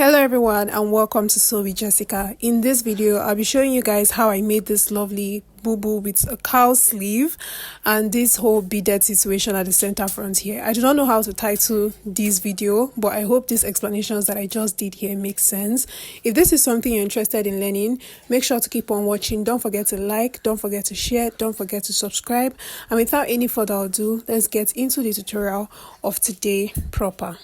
Hello everyone and welcome to Sew with Jessica. In this video, I'll be showing you guys how I made this lovely bubu with a cowl sleeve and this whole beaded situation at the center front here. I do not know how to title this video, but I hope these explanations that I just did here make sense. If this is something you're interested in learning, make sure to keep on watching. Don't forget to like, don't forget to share, don't forget to subscribe. And without any further ado, let's get into the tutorial of today proper.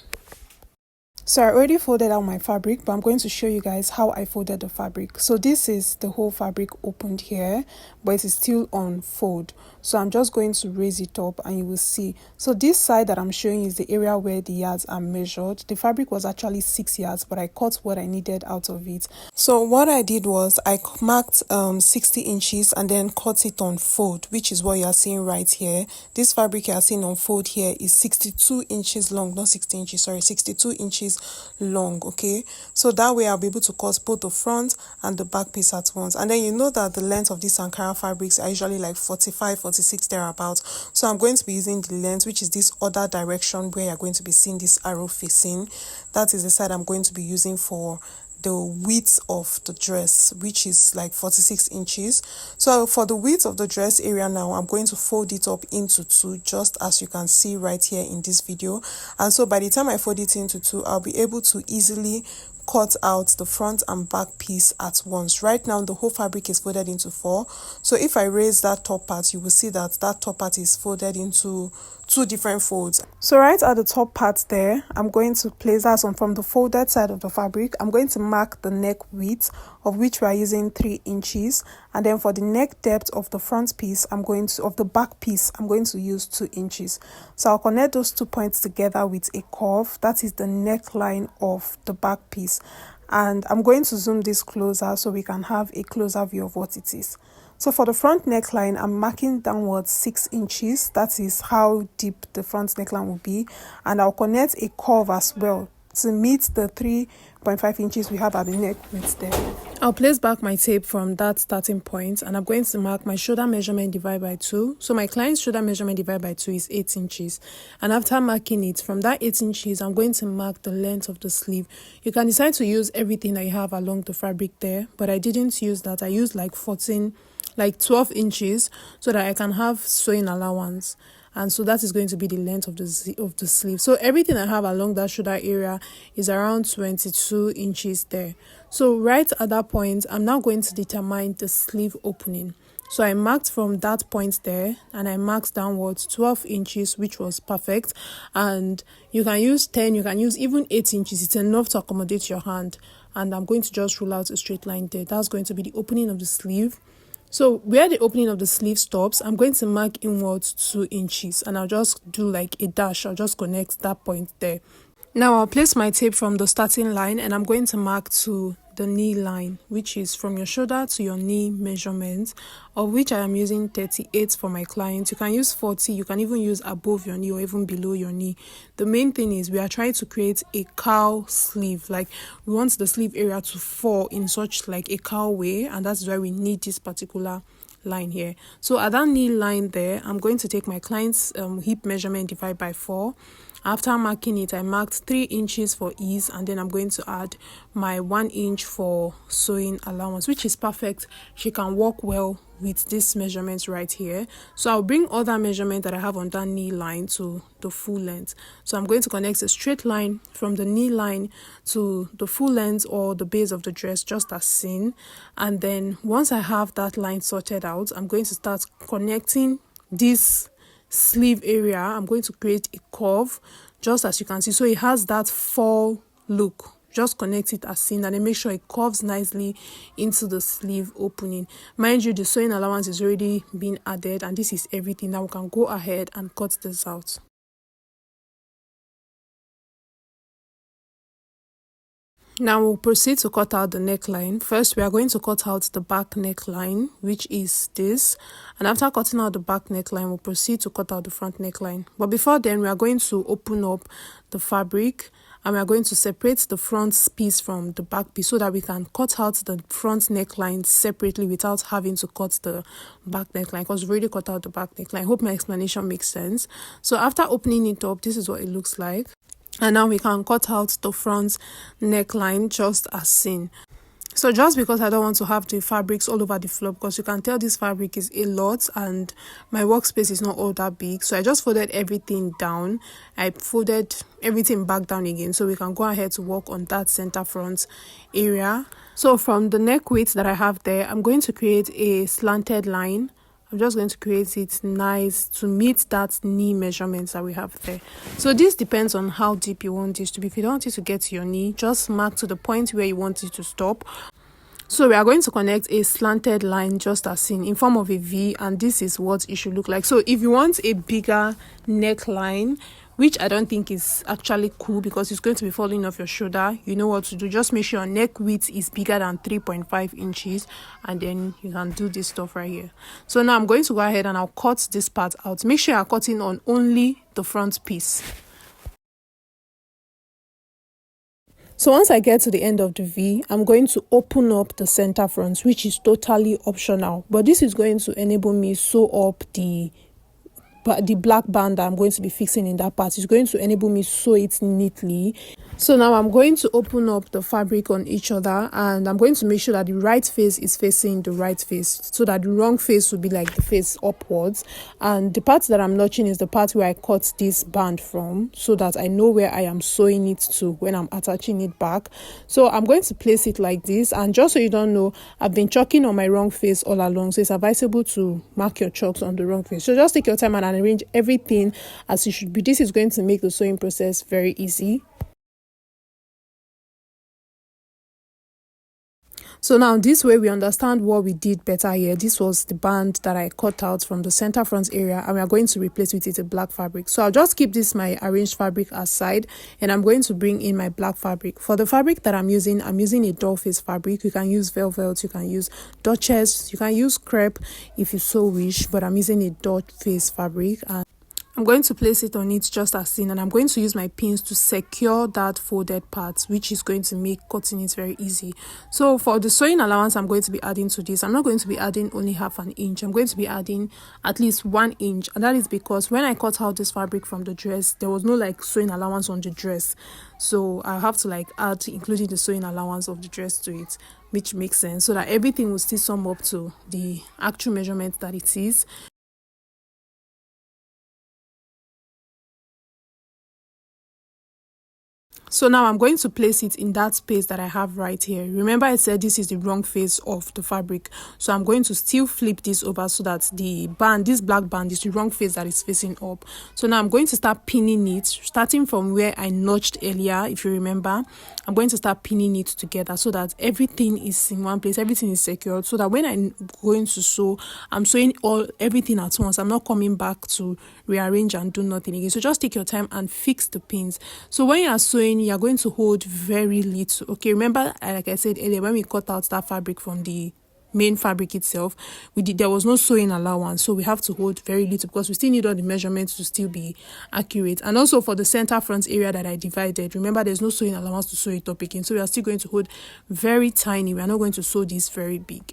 So I already folded out my fabric, but I'm going to show you guys how I folded the fabric. So this is the whole fabric opened here, but it is still on fold. So I'm just going to raise it up and you will see. So this side that I'm showing is the area where the yards are measured. The fabric was actually 6 yards, but I cut what I needed out of it. So what I did was I marked 60 inches and then cut it on fold, which is what you are seeing right here. This fabric you are seeing on fold here is 62 inches long, not 60 inches, sorry, 62 inches long. Okay, so that way I'll be able to cut both the front and the back piece at once. And then you know that the length of these Ankara fabrics are usually like 45-46 thereabouts, so I'm going to be using the length, which is this other direction where you're going to be seeing this arrow facing. That is the side I'm going to be using for the width of the dress, which is like 46 inches. So for the width of the dress area now, I'm going to fold it up into two, just as you can see right here in this video. And so by the time I fold it into two, I'll be able to easily cut out the front and back piece at once. Right now the whole fabric is folded into four, so if I raise that top part, you will see that that top part is folded into two different folds. So right at the top part there, I'm going to place that on from the folded side of the fabric. I'm going to mark the neck width, of which we are using 3 inches, and then for the neck depth of the front piece, of the back piece, I'm going to use 2 inches. So I'll connect those 2 points together with a curve. That is the neckline of the back piece, and I'm going to zoom this closer so we can have a closer view of what it is. So for the front neckline, I'm marking downwards 6 inches. That is how deep the front neckline will be, and I'll connect a curve as well to meet the 3.5 inches we have at the neck width there. I'll place back my tape from that starting point, and I'm going to mark my shoulder measurement divided by 2. So my client's shoulder measurement divided by 2 is 8 inches. And after marking it, from that 8 inches, I'm going to mark the length of the sleeve. You can decide to use everything that you have along the fabric there, but I didn't use that. I used like 12 inches so that I can have sewing allowance. And so that is going to be the length of the sleeve. So everything I have along that shoulder area is around 22 inches there. So right at that point, I'm now going to determine the sleeve opening. So I marked from that point there, and I marked downwards 12 inches, which was perfect. And you can use 10, you can use even 8 inches. It's enough to accommodate your hand. And I'm going to just rule out a straight line there. That's going to be the opening of the sleeve. So where the opening of the sleeve stops, I'm going to mark inwards 2 inches, and I'll just do like a dash. I'll just connect that point there. Now I'll place my tape from the starting line, and I'm going to mark to the knee line, which is from your shoulder to your knee measurement, of which I am using 38 for my clients. You can use 40, you can even use above your knee or even below your knee. The main thing is we are trying to create a cowl sleeve. Like, we want the sleeve area to fall in such like a cowl way, and that's why we need this particular line here. So at that knee line there, I'm going to take my client's hip measurement divided by 4. After marking it, I marked 3 inches for ease, and then I'm going to add my 1 inch for sewing allowance, which is perfect. She can walk well with this measurement right here. So I'll bring other measurement that I have on that knee line to the full length. So I'm going to connect a straight line from the knee line to the full length or the base of the dress, just as seen. And then once I have that line sorted out, I'm going to start connecting this sleeve area. I'm going to create a curve, just as you can see, so it has that fall look. Just connect it as seen, and then make sure it curves nicely into the sleeve opening. Mind you, the sewing allowance is already being added, and this is everything. Now we can go ahead and cut this out. Now we'll proceed to cut out the neckline. First, we are going to cut out the back neckline, which is this. And after cutting out the back neckline, we'll proceed to cut out the front neckline. But before then, we are going to open up the fabric, and we are going to separate the front piece from the back piece so that we can cut out the front neckline separately without having to cut the back neckline, because we've already cut out the back neckline. I hope my explanation makes sense. So after opening it up, this is what it looks like. And now we can cut out the front neckline just as seen. So just because I don't want to have the fabrics all over the floor, because you can tell this fabric is a lot and my workspace is not all that big, so I just folded everything down. I folded everything back down again, so we can go ahead to work on that center front area. So from the neck width that I have there, I'm going to create a slanted line. I'm just going to create it nice to meet that knee measurements that we have there. So this depends on how deep you want this to be. If you don't want it to get to your knee, just mark to the point where you want it to stop. So we are going to connect a slanted line just as seen in form of a V, and this is what it should look like. So if you want a bigger neckline, which I don't think is actually cool because it's going to be falling off your shoulder, you know what to do. Just make sure your neck width is bigger than 3.5 inches, and then you can do this stuff right here. So now I'm going to go ahead and I'll cut this part out. Make sure you're cutting on only the front piece. So once I get to the end of the V, I'm going to open up the center front, which is totally optional, but this is going to enable me sew up the black band that I'm going to be fixing in that part. Is going to enable me sew it neatly. So now I'm going to open up the fabric on each other, and I'm going to make sure that the right face is facing the right face, so that the wrong face will be like the face upwards. And the part that I'm notching is the part where I cut this band from, so that I know where I am sewing it to when I'm attaching it back. So I'm going to place it like this, and just so you don't know, I've been chalking on my wrong face all along, so it's advisable to mark your chalks on the wrong face. So just take your time and arrange everything as it should be. This is going to make the sewing process very easy. So now this way we understand what we did better here. This was the band that I cut out from the center front area, and we are going to replace with it a black fabric. So I'll just keep this my arranged fabric aside, and I'm going to bring in my black fabric. For the fabric that I'm using a doll face fabric. You can use velvet, you can use duchess, you can use crepe if you so wish, but I'm using a doll face fabric, and I'm going to place it on it just as seen, and I'm going to use my pins to secure that folded part, which is going to make cutting it very easy. So for the sewing allowance I'm going to be adding to this, I'm not going to be adding only half an inch. I'm going to be adding at least 1 inch, and that is because when I cut out this fabric from the dress, there was no like sewing allowance on the dress, so I have to like add including the sewing allowance of the dress to it, which makes sense, so that everything will still sum up to the actual measurement that it is. So now I'm going to place it in that space that I have right here. Remember I said this is the wrong face of the fabric, so I'm going to still flip this over so that the band, this black band, is the wrong face that is facing up. So now I'm going to start pinning it, starting from where I notched earlier. If you remember, I'm going to start pinning it together so that everything is in one place, everything is secured, so that when I'm going to sew, I'm sewing everything at once. I'm not coming back to rearrange and do nothing again. So just take your time and fix the pins. So when you are sewing, you are going to hold very little. Okay, remember, like I said earlier, when we cut out that fabric from the main fabric itself, there was no sewing allowance, so we have to hold very little because we still need all the measurements to still be accurate. And also for the center front area that I divided, remember there's no sewing allowance to sew it up again, so we are still going to hold very tiny. We are not going to sew this very big.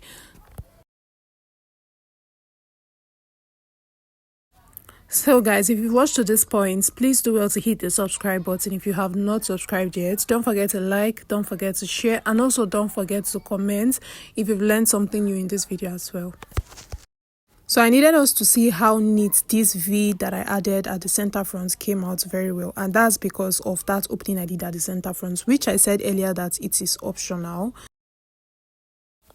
So guys, if you've watched to this point, please do well to hit the subscribe button if you have not subscribed yet. Don't forget to like, don't forget to share, and also don't forget to comment if you've learned something new in this video as well. So I needed us to see how neat this V that I added at the center front came out very well, and that's because of that opening I did at the center front, which I said earlier that it is optional.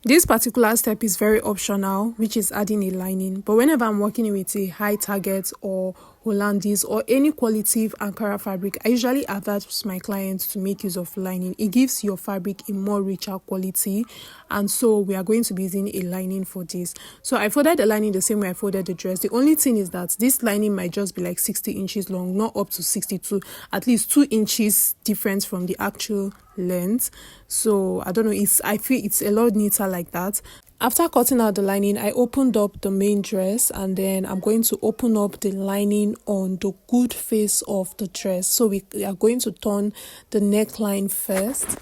This particular step is very optional, which is adding a lining, but whenever I'm working with a high target or Hollandese or any quality Ankara fabric, I usually advise my clients to make use of lining. It gives your fabric a more richer quality, and so we are going to be using a lining for this. So I folded the lining the same way I folded the dress. The only thing is that this lining might just be like 60 inches long, not up to 62, at least 2 inches difference from the actual length. So I don't know, I feel it's a lot neater like that. After cutting out the lining, I opened up the main dress, and then I'm going to open up the lining on the good face of the dress. So we are going to turn the neckline first.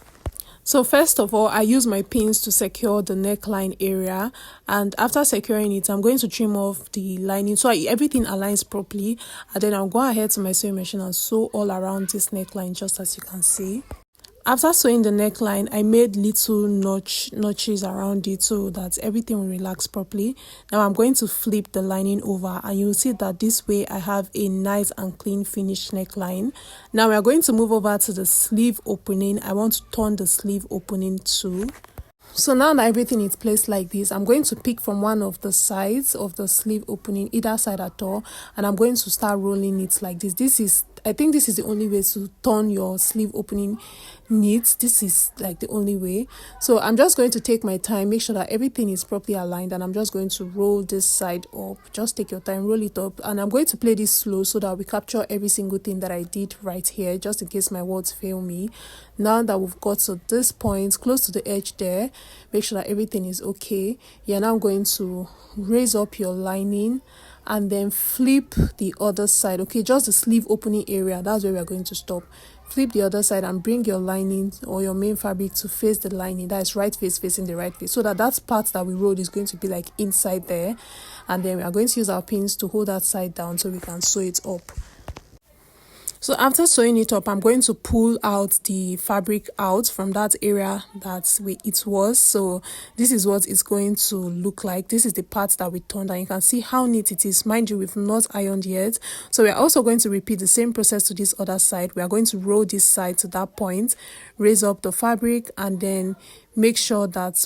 So first of all, I use my pins to secure the neckline area, and after securing it, I'm going to trim off the lining so everything aligns properly, and then I'll go ahead to my sewing machine and sew all around this neckline, just as you can see. After sewing the neckline, I made little notches around it so that everything will relax properly. Now I'm going to flip the lining over, and you'll see that this way I have a nice and clean finished neckline. Now we are going to move over to the sleeve opening. I want to turn the sleeve opening too. So now that everything is placed like this, I'm going to pick from one of the sides of the sleeve opening, either side at all, and I'm going to start rolling it like this. I think this is the only way to turn your sleeve opening neat. This is like the only way. So I'm just going to take my time, make sure that everything is properly aligned, and I'm just going to roll this side up. Just take your time, roll it up, and I'm going to play this slow so that we capture every single thing that I did right here, just in case my words fail me. Now that we've got to this point, close to the edge there, make sure that everything is okay. You're now going to raise up your lining and then flip the other side. Okay, just the sleeve opening area, that's where we're going to stop. Flip the other side and bring your lining or your main fabric to face the lining. That is right face facing the right face, so that part that we rolled is going to be like inside there, and then we are going to use our pins to hold that side down so we can sew it up. So after sewing it up, I'm going to pull out the fabric out from that area that it was. So this is what it's going to look like. This is the part that we turned, and you can see how neat it is. Mind you, we've not ironed yet. So we're also going to repeat the same process to this other side. We are going to roll this side to that point, raise up the fabric, and then make sure that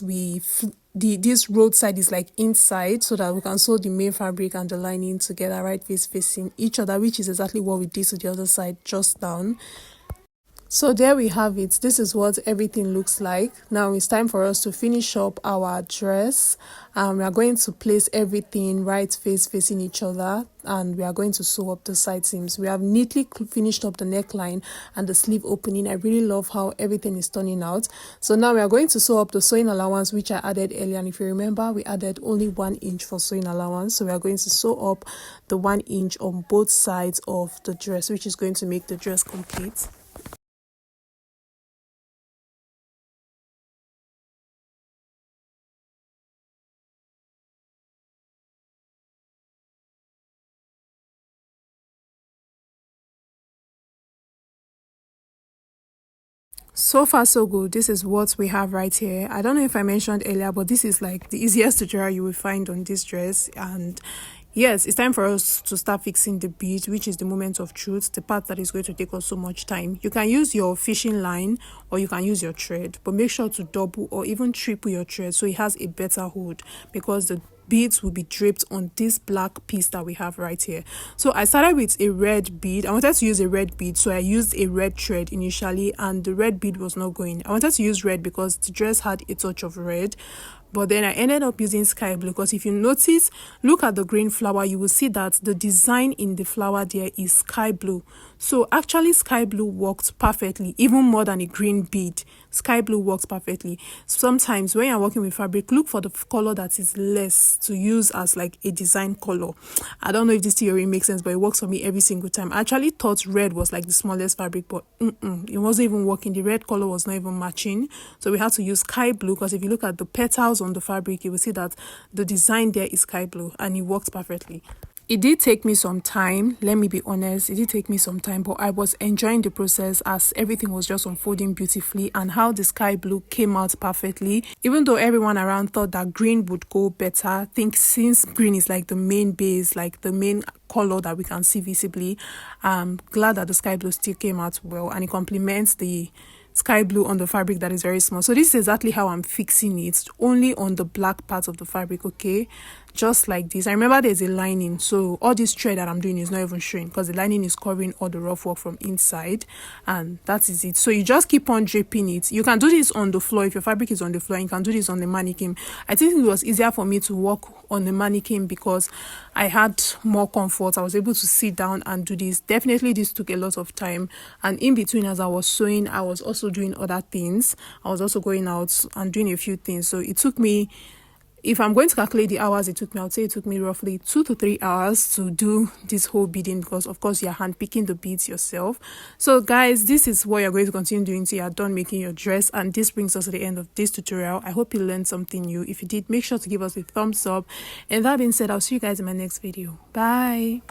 this road side is like inside, so that we can sew the main fabric and the lining together, right face facing each other, which is exactly what we did to the other side just down. So there we have it. This is what everything looks like. Now it's time for us to finish up our dress. We are going to place everything right face facing each other, and we are going to sew up the side seams. We have neatly finished up the neckline and the sleeve opening. I really love how everything is turning out. So now we are going to sew up the sewing allowance, which I added earlier, and if you remember, we added only 1 inch for sewing allowance. So we are going to sew up the 1 inch on both sides of the dress, which is going to make the dress complete. So far so good. This is what we have right here. I don't know if I mentioned earlier, but this is like the easiest tutorial you will find on this dress. And yes, it's time for us to start fixing the bead, which is the moment of truth, the part that is going to take us so much time. You can use your fishing line or you can use your thread, but make sure to double or even triple your thread so it has a better hold, because the beads will be draped on this black piece that we have right here. So I started with a red bead. I wanted to use a red bead, so I used a red thread initially, and the red bead was not going. I wanted to use red because the dress had a touch of red, but then I ended up using sky blue, because if you notice, look at the green flower, you will see that the design in the flower there is sky blue. So actually sky blue worked perfectly, even more than a green bead. Sky blue works perfectly. Sometimes when you're working with fabric, look for the color that is less to use as like a design color. I don't know if this theory makes sense, but it works for me every single time. I actually thought red was like the smallest fabric, but it wasn't even working. The red color was not even matching, so we had to use sky blue, because if you look at the petals on the fabric, you will see that the design there is sky blue, and it works perfectly. It did take me some time, let me be honest, it did take me some time, but I was enjoying the process as everything was just unfolding beautifully, and how the sky blue came out perfectly. Even though everyone around thought that green would go better, I think since green is like the main base, like the main color that we can see visibly, I'm glad that the sky blue still came out well, and it complements the sky blue on the fabric that is very small. So this is exactly how I'm fixing it, only on the black part of the fabric, okay, just like this. I remember there's a lining, so all this thread that I'm doing is not even showing, because the lining is covering all the rough work from inside, and that is it. So you just keep on draping it. You can do this on the floor if your fabric is on the floor, and you can do this on the mannequin. I think it was easier for me to work on the mannequin because I had more comfort. I was able to sit down and do this. Definitely this took a lot of time, and in between, as I was sewing, I was also doing other things. I was also going out and doing a few things, so it took me if I'm going to calculate the hours it took me, I would say it took me roughly 2 to 3 hours to do this whole beading, because of course you're hand picking the beads yourself. So guys, this is what you're going to continue doing till you're done making your dress. And this brings us to the end of this tutorial. I hope you learned something new. If you did, make sure to give us a thumbs up. And that being said, I'll see you guys in my next video. Bye.